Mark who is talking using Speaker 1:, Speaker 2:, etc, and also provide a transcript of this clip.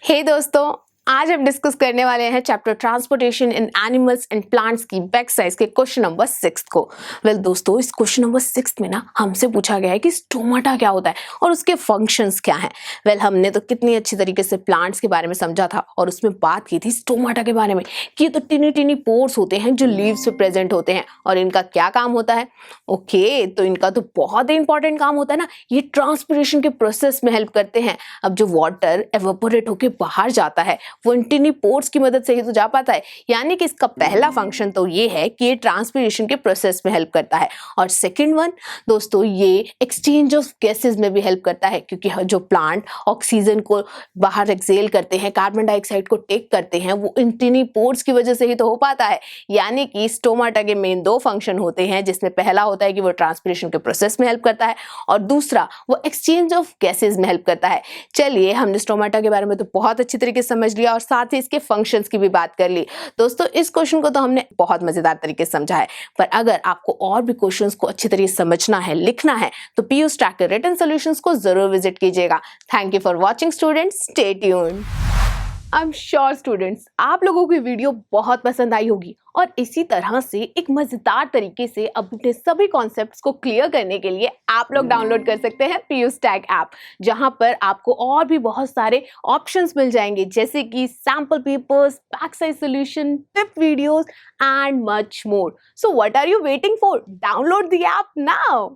Speaker 1: हे दोस्तों, आज हम डिस्कस करने वाले हैं chapter transportation in animals and plants की बैक साइज के क्वेश्चन नंबर 6 को। दोस्तों, इस क्वेश्चन नंबर 6 में ना हमसे पूछा गया है कि स्टोमाटा क्या होता है और उसके फंक्शंस क्या हैं। हमने तो कितनी अच्छी तरीके से प्लांट्स के बारे में समझा था और उसमें बात की थी स्टोमाटा के बारे में कि ये तो टिनी टिनी पोर्स होते हैं जो लीव्स पे प्रेजेंट होते हैं और इनका क्या काम होता है। तो इनका तो बहुत ही इंपॉर्टेंट काम होता है ना, ये ट्रांसपिरेशन के प्रोसेस में हेल्प करते हैं। अब जो वाटर एवापोरेट होके बाहर जाता है वो इन टिनी पोर्स की मदद से ही तो जा पाता है, यानी कि इसका पहला फंक्शन तो ये है कि ये ट्रांसपिरेशन के प्रोसेस में हेल्प करता है। और सेकंड वन दोस्तों, ये एक्सचेंज ऑफ गैसेस में भी हेल्प करता है, क्योंकि जो प्लांट ऑक्सीजन को बाहर एक्सेल करते हैं, कार्बन डाइऑक्साइड को टेक करते हैं, वो इन टिनी पोर्स की वजह से ही तो हो पाता है। यानी कि स्टोमाटा के मेन दो फंक्शन होते हैं, जिसमें पहला होता है कि वो ट्रांसपिरेशन के प्रोसेस में हेल्प करता है और दूसरा वो एक्सचेंज ऑफ गैसेस में हेल्प करता है। चलिए, हमने स्टोमाटा के बारे में तो बहुत अच्छी तरीके से समझ लिया और साथ ही इसके फंक्शंस की भी बात कर ली। दोस्तों, इस क्वेश्चन को तो हमने बहुत मजेदार तरीके से समझा है, पर अगर आपको और भी क्वेश्चंस को अच्छी तरीके से समझना है, लिखना है, तो पीयू स्टैक के रिटन सॉल्यूशंस को जरूर विजिट कीजिएगा। Thank you for watching students, stay tuned. I am sure students, आप लोगों को वीडियो बहुत पसंद आई होगी और इसी तरह से एक मजेदार तरीके से अपने सभी कॉन्सेप्ट्स को क्लियर करने के लिए आप लोग डाउनलोड कर सकते हैं पीयू स्टैक ऐप, जहां पर आपको और भी बहुत सारे ऑप्शंस मिल जाएंगे, जैसे कि sample papers, back size solution, tip videos and much more. So what are you waiting for? Download the app now.